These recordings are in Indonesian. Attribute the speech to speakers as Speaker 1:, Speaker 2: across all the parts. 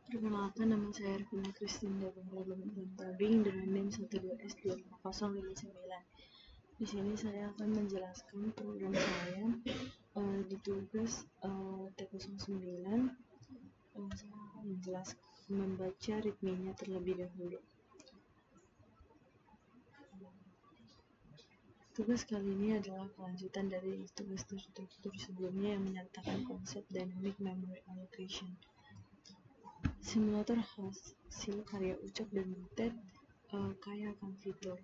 Speaker 1: Perkenalkan, nama saya Arvina Kristinda Tabing dengan NIM 12S25059. Di sini saya akan menjelaskan program saya di tugas T09. Saya akan membaca ritmenya terlebih dahulu. Tugas kali ini adalah kelanjutan dari tugas terstruktur sebelumnya yang menyatakan konsep dynamic memory allocation. Simulator hasil karya Ucok dan Butet kaya akan fitur.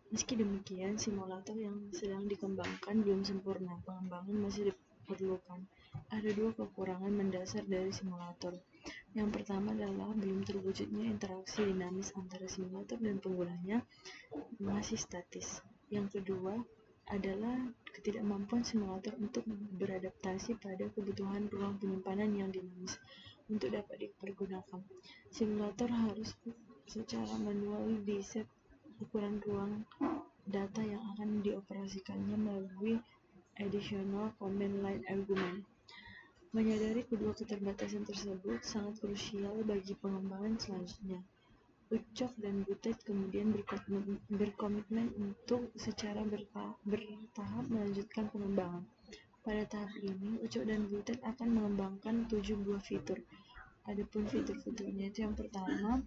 Speaker 1: Meski demikian, simulator yang sedang dikembangkan belum sempurna. Pengembangan masih diperlukan. Ada dua kekurangan mendasar dari simulator. Yang pertama adalah belum terwujudnya interaksi dinamis antara simulator dan penggunanya, masih statis. Yang kedua adalah ketidakmampuan simulator untuk beradaptasi pada kebutuhan ruang penyimpanan yang dinamis untuk dapat dipergunakan. Simulator harus secara manual di-set ukuran ruang data yang akan dioperasikannya melalui additional command line argument. Menyadari kedua keterbatasan tersebut sangat krusial bagi pengembangan selanjutnya. Ucok dan Butet kemudian berkomitmen untuk secara bertahap melanjutkan pengembangan. Pada tahap ini, Ucok dan Butet akan mengembangkan 7 buah fitur. Adapun fitur-fiturnya itu yang pertama,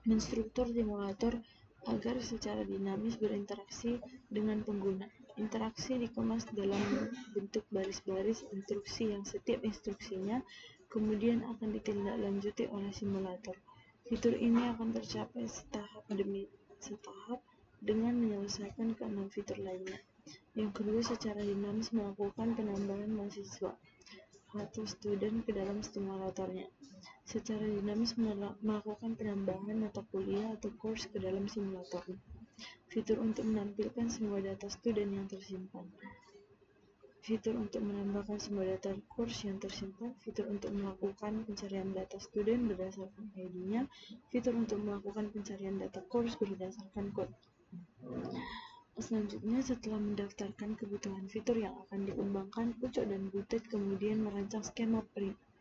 Speaker 1: menstruktur simulator agar secara dinamis berinteraksi dengan pengguna. Interaksi dikemas dalam bentuk baris-baris instruksi yang setiap instruksinya kemudian akan ditindaklanjuti oleh simulator. Fitur ini akan tercapai setahap demi setahap dengan menyelesaikan keenam fitur lainnya. Yang kedua, secara dinamis melakukan penambahan mahasiswa atau student ke dalam simulatornya. Secara dinamis melakukan penambahan mata kuliah atau course ke dalam simulator. Fitur untuk menampilkan semua data student yang tersimpan. Fitur untuk menambahkan semua data course yang tersimpan. Fitur untuk melakukan pencarian data student berdasarkan ID-nya. Fitur untuk melakukan pencarian data course berdasarkan kode. Selanjutnya, setelah mendaftarkan kebutuhan fitur yang akan dikembangkan, Ucok dan Butet kemudian merancang skema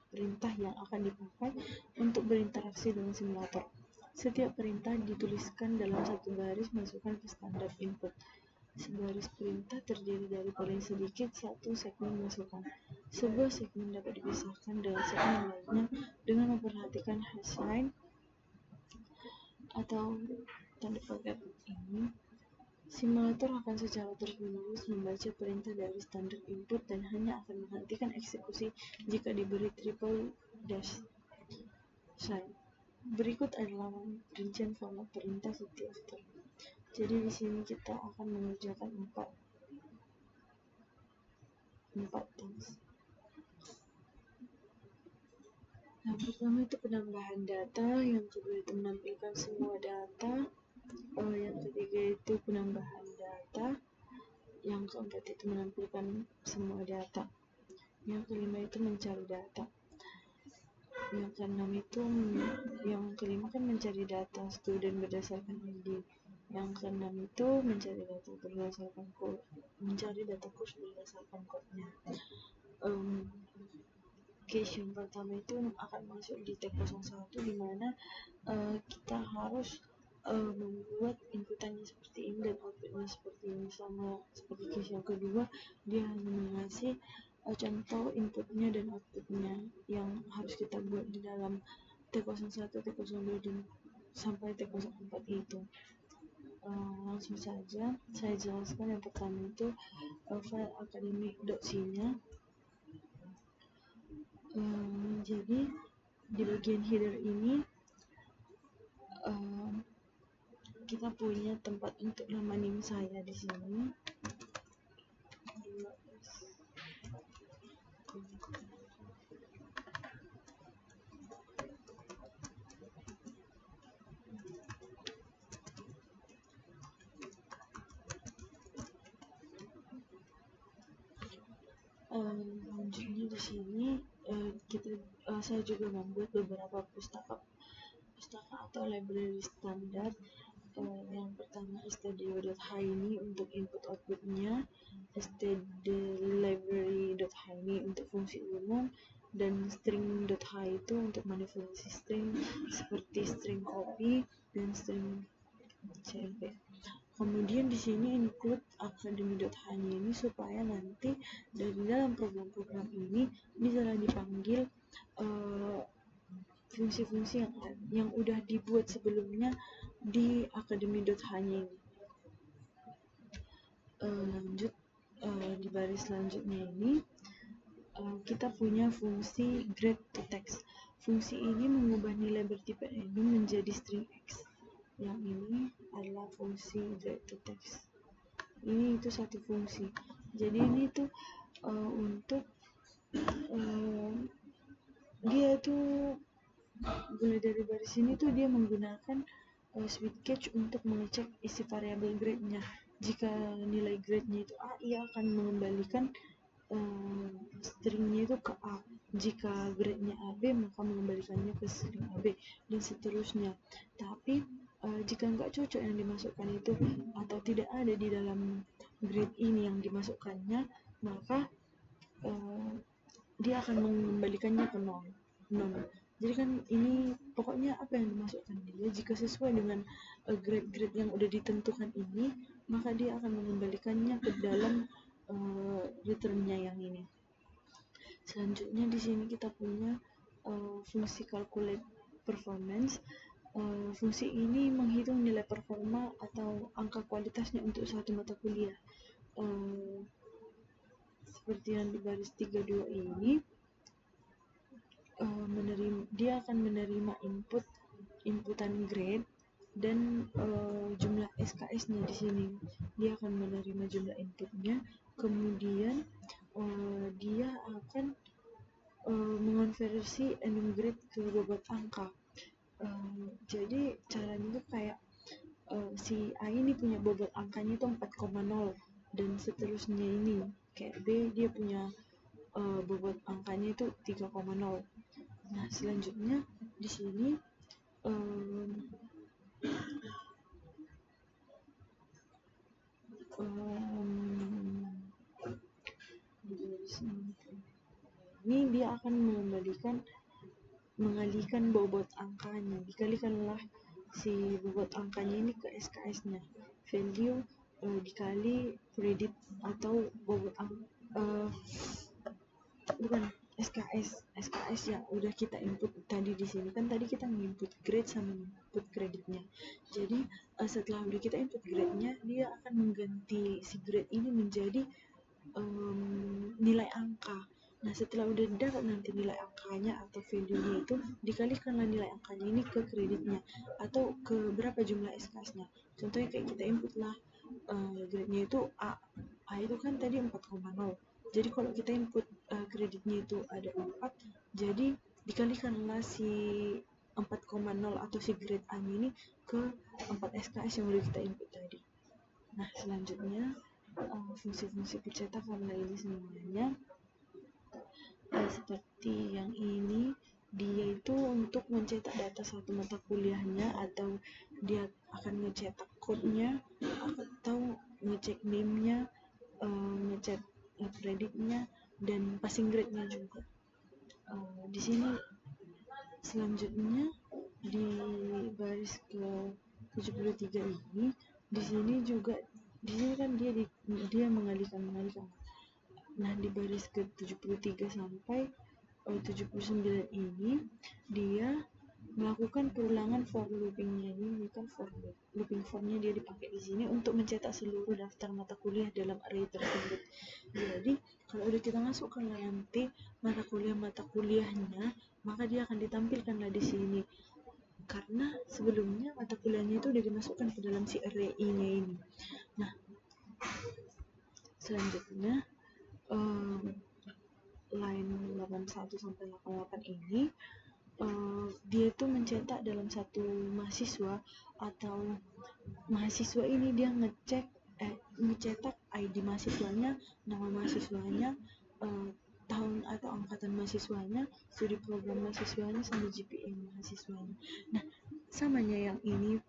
Speaker 1: perintah yang akan dipakai untuk berinteraksi dengan simulator. Setiap perintah dituliskan dalam satu baris masukkan ke standar input. Sebaris perintah terdiri dari paling sedikit satu segmen masukan. Sebuah segmen dapat dipisahkan dengan segmen lainnya dengan memperhatikan hashline atau tanda pagar ini. Simulator akan secara terus-menerus membaca perintah dari standar input dan hanya akan menghentikan eksekusi jika diberi triple dash sign. Berikut adalah rincian format perintah setiap step. Jadi di sini kita akan mengerjakan 4 task. Yang pertama itu penambahan data, yang kedua itu menampilkan semua data, yang ketiga itu penambahan data, yang keempat itu menampilkan semua data, yang kelima itu mencari data, yang keenam itu yang kelima kan mencari data student berdasarkan ID, yang keenam itu mencari data berdasarkan code, mencari data course berdasarkan code-nya. Case yang pertama itu akan masuk di T01 di mana kita harus membuat inputannya seperti ini dan outputnya seperti ini. Sama seperti case yang kedua, dia hanya mengasih contoh inputnya dan outputnya yang harus kita buat di dalam T01, T02 dan sampai T04 itu. Langsung saja saya jelaskan. Yang pertama itu file academic.c-nya. Jadi di bagian header ini kita punya tempat untuk nama NIM saya di sini. Lanjutnya di sini saya juga membuat beberapa pustaka atau library standar. Yang pertama stdio.hini untuk input outputnya, stdlibrary.hini untuk fungsi umum, dan string.h itu untuk manipulasi string seperti string copy dan string cmp. Kemudian di sini include academy.h-nya ini supaya nanti dari dalam program-program ini bisa dipanggil fungsi-fungsi yang udah dibuat sebelumnya di academy.h-nya ini. Lanjut di baris selanjutnya ini kita punya fungsi grade to text. Fungsi ini mengubah nilai bertipe random menjadi string x. Yang ini adalah fungsi grade to text. Ini itu satu fungsi. Jadi ini tuh untuk dia tuh mulai dari baris ini tuh dia menggunakan switch catch untuk mengecek isi variabel grade-nya. Jika nilai grade-nya itu A, ia akan mengembalikan stringnya itu ke A. Jika grade-nya AB, maka mengembalikannya ke string AB dan seterusnya. Tapi jika nggak cocok yang dimasukkan itu atau tidak ada di dalam grade ini yang dimasukkannya, maka dia akan mengembalikannya ke non. Jadi kan ini pokoknya apa yang dimasukkan dia, jika sesuai dengan grade-grade yang udah ditentukan ini, maka dia akan mengembalikannya ke dalam returnnya yang ini. Selanjutnya di sini kita punya fungsi calculate performance. Fungsi ini menghitung nilai performa atau angka kualitasnya untuk suatu mata kuliah. Seperti yang di baris 32 ini, dia akan menerima inputan grade dan jumlah SKS-nya di sini. Dia akan menerima jumlah inputnya, kemudian dia akan mengonversi random grade ke bobot angka. Jadi caranya itu kayak si A ini punya bobot angkanya itu 4,0 dan seterusnya ini. Kayak B dia punya bobot angkanya itu 3,0. Nah, selanjutnya di sini ini dia akan mengalihkan bobot angkanya, dikalikanlah si bobot angkanya ini ke SKS-nya, value dikali kredit atau bobot SKS yang udah kita input tadi di sini. Kan tadi kita input grade sama input kreditnya. Jadi setelah udah kita input grade-nya, dia akan mengganti si grade ini menjadi nilai angka. Nah, setelah udah dapat nanti nilai angkanya atau value-nya itu, dikalikanlah nilai angkanya ini ke kreditnya atau ke berapa jumlah SKS-nya. Contohnya kayak kita input lah grade-nya itu A. A itu kan tadi 4,0. Jadi kalau kita input kreditnya itu ada 4, jadi dikalikanlah si 4,0 atau si grade A ini ke 4 SKS yang udah kita input tadi. Nah, selanjutnya fungsi-fungsi percetakan lainnya semuanya seperti yang ini, dia itu untuk mencetak data satu mata kuliahnya, atau dia akan mencetak code-nya atau ngecek name-nya, ngecek kreditnya dan passing grade-nya juga. Di sini selanjutnya di baris ke 73 ini, di sini kan dia mengalihkan. Nah, di baris ke 73 sampai 79 ini dia melakukan perulangan for looping-nya. Ini kan for looping formnya dia dipakai di sini untuk mencetak seluruh daftar mata kuliah dalam array tersebut. Jadi kalau udah kita masukkan nanti mata kuliahnya, maka dia akan ditampilkanlah di sini. Karena sebelumnya mata kuliahnya itu udah dimasukkan ke dalam si array-nya ini. Nah, selanjutnya line 81 sampai 88 ini dia tuh mencetak dalam satu mahasiswa, atau mahasiswa ini dia ngecetak ID mahasiswanya, nama mahasiswanya, tahun atau angkatan mahasiswanya, studi program mahasiswanya, sama GPA mahasiswanya. Nah, samanya yang ini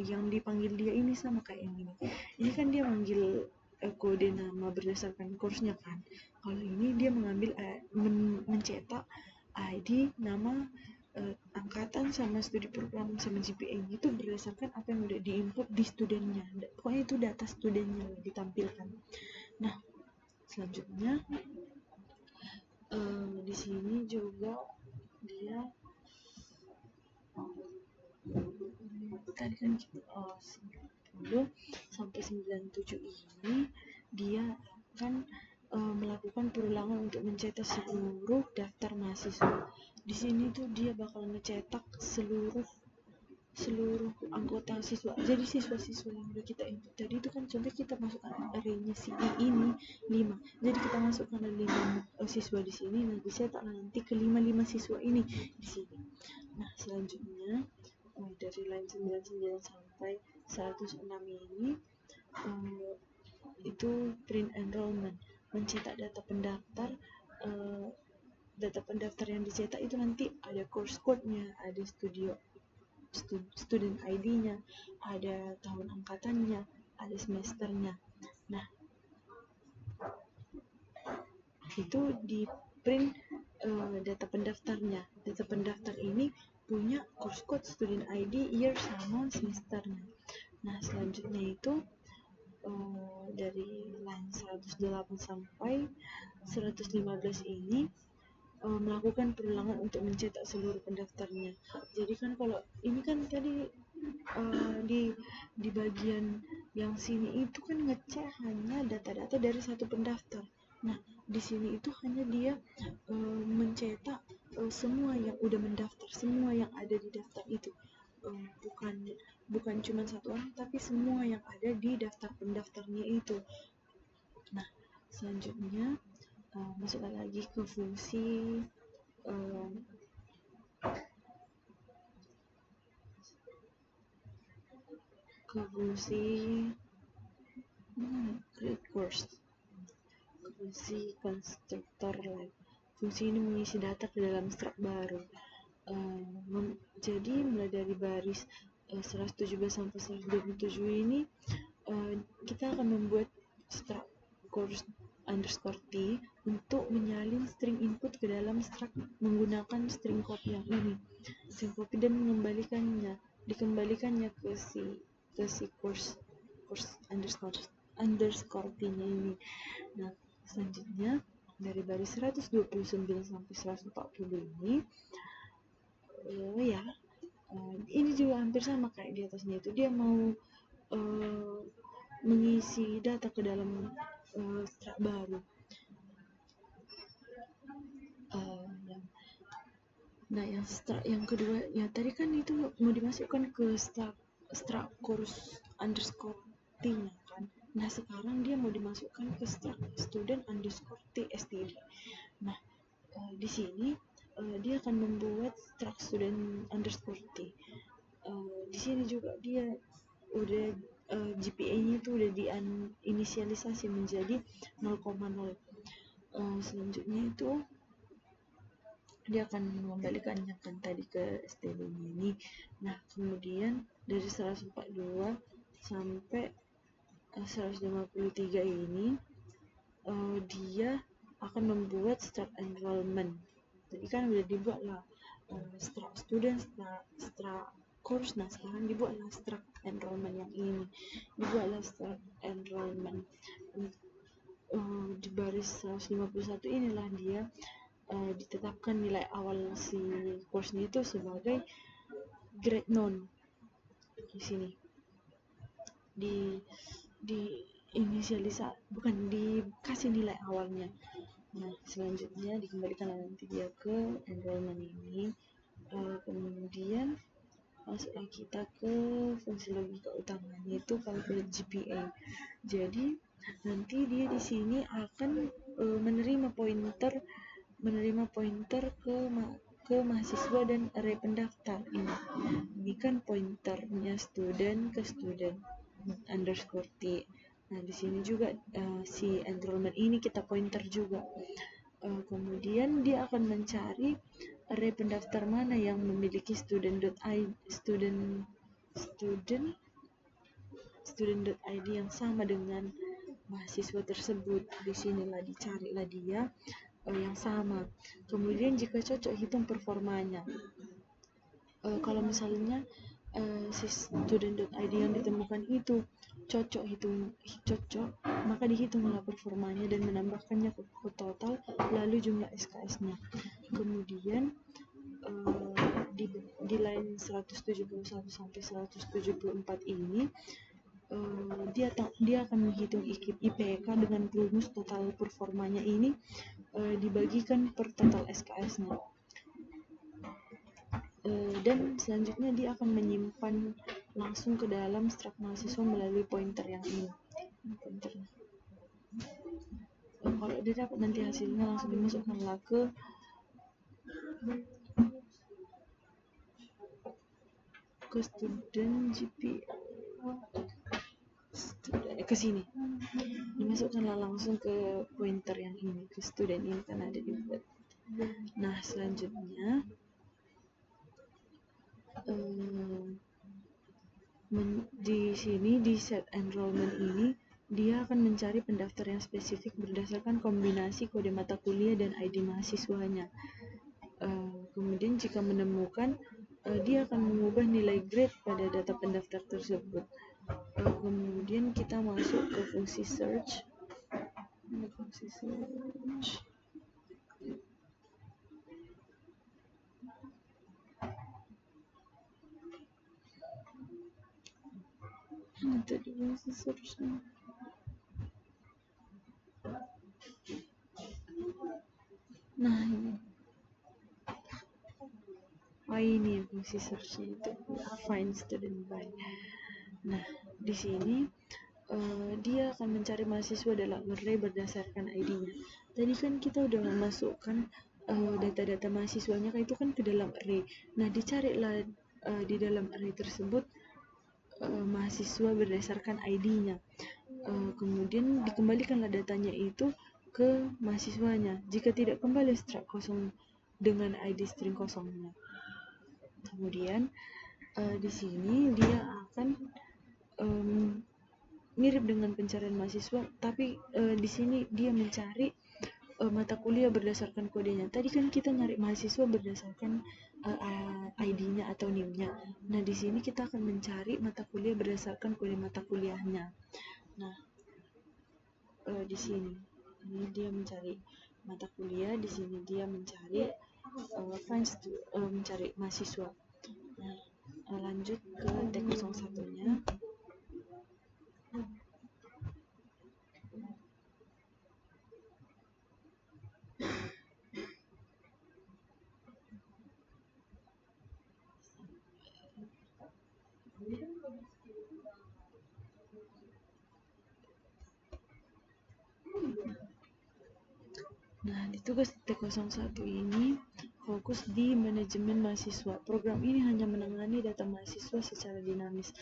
Speaker 1: yang dipanggil dia ini sama kayak yang ini. Ini kan dia manggil kode nama berdasarkan kursnya kan. Kalau ini dia mengambil mencetak ID, nama, angkatan sama studi program sama GPA itu berdasarkan apa yang udah diinput di studennya. Pokoknya itu data studennya ditampilkan. Nah, selanjutnya di sini juga dia tadi kan 10 sampai 97 ini dia akan melakukan perulangan untuk mencetak seluruh daftar mahasiswa. Di sini tuh dia bakal mencetak seluruh anggota siswa. Jadi siswa-siswa yang udah kita input tadi itu kan contoh kita masukkan arraynya si ini 5. Jadi kita masukkan 5 siswa di sini, nah dicetak nanti ke 5 siswa ini di sini. Nah, selanjutnya dari line 99 sampai 106 ini itu print enrollment, mencetak data pendaftar. Data pendaftar yang dicetak itu nanti ada course code-nya, ada student ID-nya, ada tahun angkatannya, ada semesternya. Nah, itu di print data pendaftarnya. Data pendaftar ini punya course code, student ID, year sama semesternya. Nah, selanjutnya itu dari line 108 sampai 115 ini melakukan perulangan untuk mencetak seluruh pendaftarnya. Jadi kan kalau ini kan tadi di bagian yang sini itu kan ngecek hanya data-data dari satu pendaftar. Nah, di sini itu hanya dia mencetak semua yang udah mendaftar, semua yang ada di daftar itu. Bukan cuma satu orang, tapi semua yang ada di daftar pendaftarnya itu. Nah, selanjutnya masukkan lagi ke fungsi create course. Fungsi constructor like. Fungsi ini mengisi data ke dalam struct baru. Jadi mulai dari baris 117 sampai 127 ini kita akan membuat struct course underscore t untuk menyalin string input ke dalam struct menggunakan string copy yang ini, string copy, dan dikembalikannya ke si course underscore t nya ini. Nah, selanjutnya dari baris 129 sampai 140 ini ini juga hampir sama kayak di atasnya itu, dia mau mengisi data ke dalam struct baru. Nah, yang kedua ya tadi kan itu mau dimasukkan ke struct course underscore t nya kan. Nah, sekarang dia mau dimasukkan ke struct student underscore t std. Nah, di sini dia akan membuat struct student underscore t. Di sini juga dia udah GPA-nya itu udah diinisialisasi menjadi 0,0. Selanjutnya itu dia akan mengembalikannya kan tadi ke std-nya ini. Nah, kemudian dari 142 sampai 153 ini dia akan membuat struct enrollment. Jadi kan udah dibuat lah struct student, struct course. Nah, sekarang dibuatlah struct enrollment yang ini. Dibuatlah struct enrollment di baris 151 inilah dia ditetapkan nilai awal si course itu sebagai grade non. Di sini di dikasih nilai awalnya. Nah, selanjutnya dikembalikan nanti dia ke enrollment ini. Kemudian masuklah kita ke fungsi logika utamanya, itu calculate GPA. Jadi nanti dia di sini akan menerima pointer ke mahasiswa dan array pendaftar ini. Ini kan pointernya student ke student underscore t. Nah, di sini juga si enrollment ini kita pointer juga. Kemudian dia akan mencari array pendaftar mana yang memiliki student.id yang sama dengan mahasiswa tersebut. Di sinilah dicarilah dia yang sama. Kemudian jika cocok, hitung performanya. Kalau misalnya si student.id yang ditemukan itu cocok, maka dihitunglah performanya dan menambahkannya ke total, lalu jumlah SKS-nya. Kemudian di line 171 sampai 174 ini dia akan menghitung IPK dengan rumus total performanya ini dibagikan per total SKS-nya. Dan selanjutnya dia akan menyimpan langsung ke dalam strak mahasiswa melalui pointer yang ini. Pointernya. Kalau dia dapat nanti hasilnya langsung dimasukkanlah ke student GPA, ke sini dimasukkanlah langsung ke pointer yang ini, ke student ini kan ada dibuat. Nah selanjutnya di sini di set enrollment ini dia akan mencari pendaftar yang spesifik berdasarkan kombinasi kode mata kuliah dan ID mahasiswanya. Kemudian jika menemukan, dia akan mengubah nilai grade pada data pendaftar tersebut. Kemudian kita masuk ke fungsi search. Tadi fungsi search-nya. Nah ini fungsi search-nya itu find student by. Nah di sini dia akan mencari mahasiswa dalam array berdasarkan ID-nya. Tadi kan kita udah memasukkan data-data mahasiswanya itu kan ke dalam array. Nah dicarilah di dalam array tersebut mahasiswa berdasarkan ID-nya. Kemudian dikembalikanlah datanya itu ke mahasiswanya. Jika tidak, kembali strak kosong dengan ID string kosongnya. Kemudian di sini dia akan mirip dengan pencarian mahasiswa, tapi di sini dia mencari mata kuliah berdasarkan kodenya. Tadi kan kita nyari mahasiswa berdasarkan ID-nya atau NIM-nya. Nah di sini kita akan mencari mata kuliah berdasarkan kode mata kuliahnya. Nah di sini ini dia mencari mata kuliah, di sini dia mencari mencari mahasiswa. Nah lanjut ke T01-nya. Nah, di tugas T01 ini fokus di manajemen mahasiswa. Program ini hanya menangani data mahasiswa secara dinamis.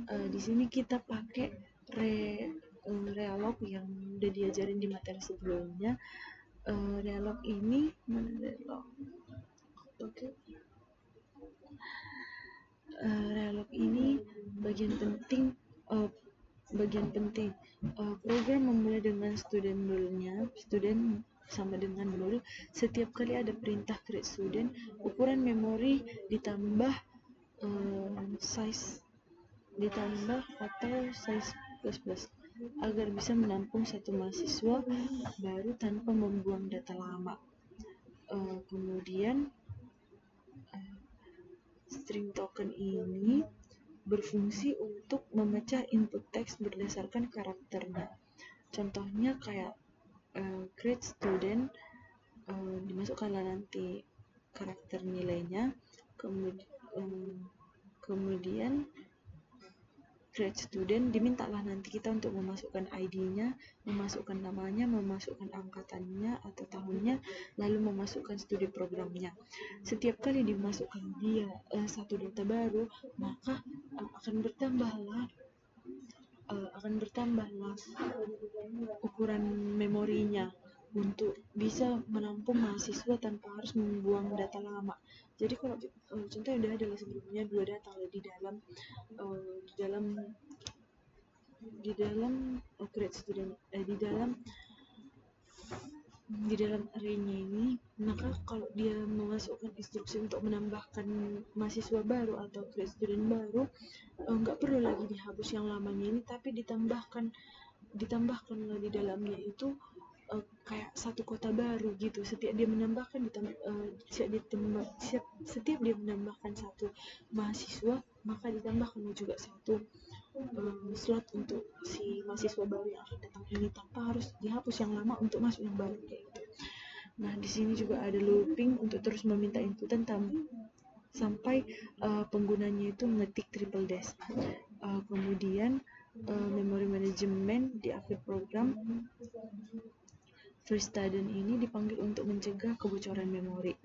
Speaker 1: Di sini kita pakai Realog yang udah diajarin di materi sebelumnya. Realog ini mana Realog? Oke. Realog ini bagian penting. Program memulai dengan student null-nya, student sama dengan 0. Setiap kali ada perintah create student, ukuran memori ditambah size atau size plus agar bisa menampung satu mahasiswa baru tanpa membuang data lama. Kemudian string token ini berfungsi untuk memecah input teks berdasarkan karakternya. Contohnya kayak create student, dimasukkanlah nanti karakter nilainya, kemudian create student dimintalah nanti kita untuk memasukkan ID-nya, memasukkan namanya, memasukkan angkatannya atau tahunnya, lalu memasukkan studi programnya. Setiap kali dimasukkan dia satu data baru, maka akan bertambahlah ukuran memorinya untuk bisa menampung mahasiswa tanpa harus membuang data lama. Jadi kalau contohnya udah ada sebelumnya 2 data di dalam di dalam create student di dalam arraynya ini, maka kalau dia memasukkan instruksi untuk menambahkan mahasiswa baru atau create student baru, nggak perlu lagi dihapus yang lamanya ini, tapi ditambahkanlah di dalamnya itu kayak satu kota baru gitu. Setiap dia menambahkan setiap dia menambahkan satu mahasiswa, maka ditambahkan juga satu slot untuk si mahasiswa baru yang akan datang ini, tanpa harus dihapus yang lama untuk masuk yang baru kayak gitu. Nah, di sini juga ada looping untuk terus meminta inputan sampai penggunanya itu mengetik triple dash. Kemudian memory management di akhir program first student ini dipanggil untuk mencegah kebocoran memori.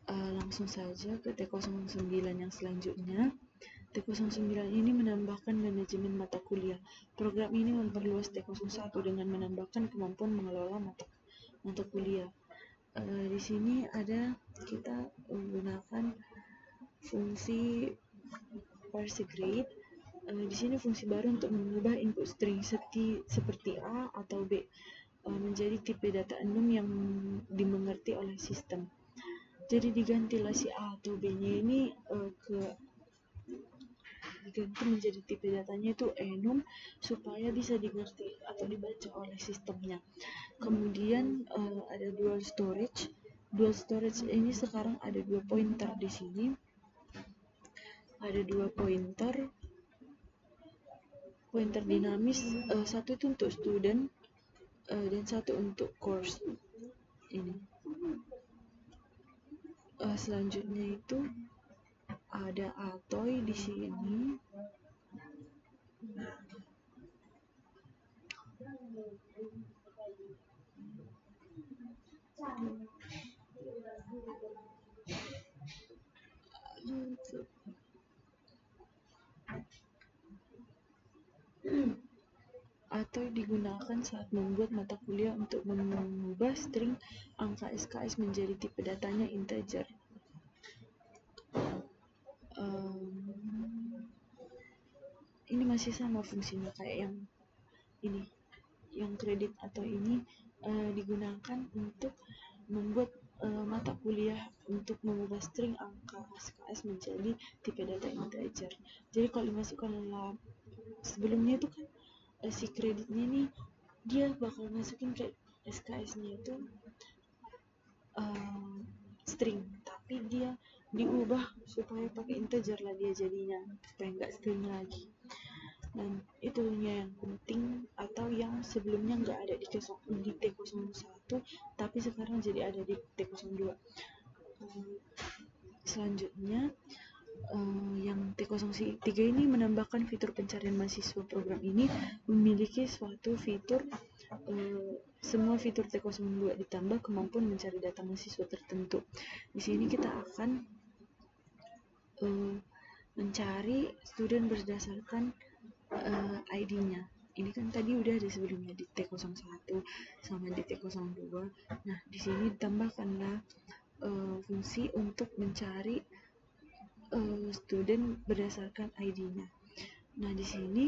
Speaker 1: Langsung saja ke T09 yang selanjutnya. T09 ini menambahkan manajemen mata kuliah. Program ini memperluas T01 dengan menambahkan kemampuan mengelola mata kuliah. Di sini kita menggunakan fungsi parse grade. Di sini fungsi baru untuk mengubah input string seperti A atau B menjadi tipe data enum yang dimengerti oleh sistem. Jadi digantilah si A atau B-nya ini diganti menjadi tipe datanya itu enum supaya bisa dimengerti atau dibaca oleh sistemnya. Kemudian ada dual storage. Dual storage ini sekarang ada 2 pointer di sini. Ada 2 pointer dinamis, satu itu untuk student dan satu untuk course ini. Selanjutnya itu ada atoy di sini. Atau digunakan saat membuat mata kuliah untuk mengubah string angka SKS menjadi tipe datanya integer. Ini masih sama fungsinya kayak yang ini, yang kredit atau ini digunakan untuk membuat mata kuliah untuk mengubah string angka SKS menjadi tipe data integer. Jadi kalau dimasukkan dalam sebelumnya itu kan si kreditnya nih dia bakal masukin ke SKS-nya itu string, tapi dia diubah supaya pakai integer lah dia jadinya, supaya nggak string lagi. Dan itunya yang penting, atau yang sebelumnya nggak ada di T01 tapi sekarang jadi ada di T02. Selanjutnya yang T03 ini menambahkan fitur pencarian mahasiswa. Program ini memiliki suatu fitur semua fitur T02 ditambah kemampuan mencari data mahasiswa tertentu. Di sini kita akan mencari student berdasarkan ID-nya. Ini kan tadi udah ada sebelumnya di T01 sama di T02. Nah, di sini ditambahkanlah fungsi untuk mencari student berdasarkan ID-nya. Nah, di sini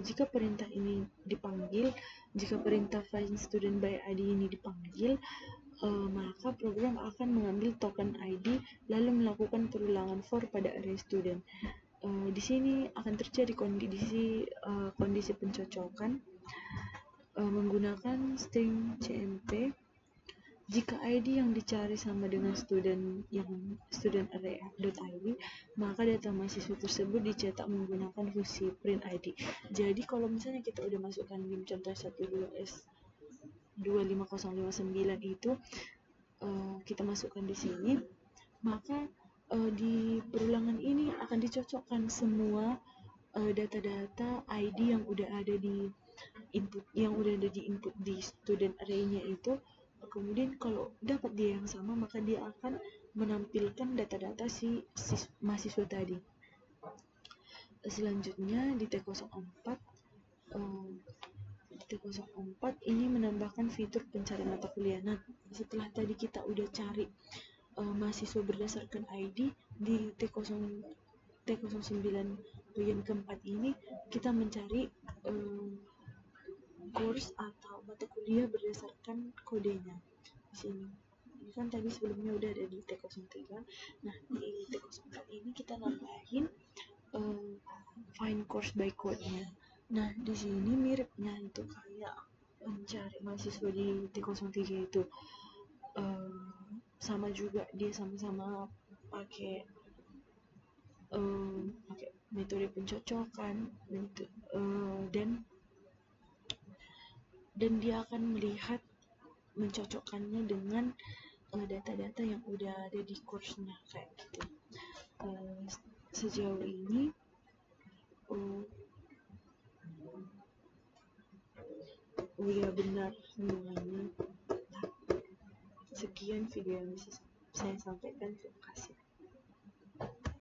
Speaker 1: jika perintah ini dipanggil, jika perintah find student by ID ini dipanggil, maka program akan mengambil token ID lalu melakukan perulangan for pada array student. Di sini akan terjadi kondisi pencocokan menggunakan string cmp. Jika ID yang dicari sama dengan student array.id, maka data mahasiswa tersebut dicetak menggunakan fungsi print ID. Jadi kalau misalnya kita udah masukkan NIM contoh 12S25059 itu kita masukkan di sini, maka di perulangan ini akan dicocokkan semua data-data ID yang udah ada di input di student array-nya itu. Kemudian kalau dapat dia yang sama, maka dia akan menampilkan data-data si mahasiswa tadi. Selanjutnya di T04 ini menambahkan fitur pencarian mata kuliah. Nah, setelah tadi kita udah cari mahasiswa berdasarkan ID di T09 bagian keempat ini kita mencari course atau mata kuliah berdasarkan kodenya di sini. Ini kan tadi sebelumnya udah ada di T03. Nah, di T04 ini kita nambahin find course by code-nya. Nah, di sini miripnya itu kayak mencari mahasiswa di T03 itu. Sama juga, dia sama-sama pakai metode pencocokan dan dia akan melihat mencocokkannya dengan data-data yang udah ada di course-nya kayak gitu. Sejauh ini udah benar semuanya. Sekian video yang bisa saya sampaikan.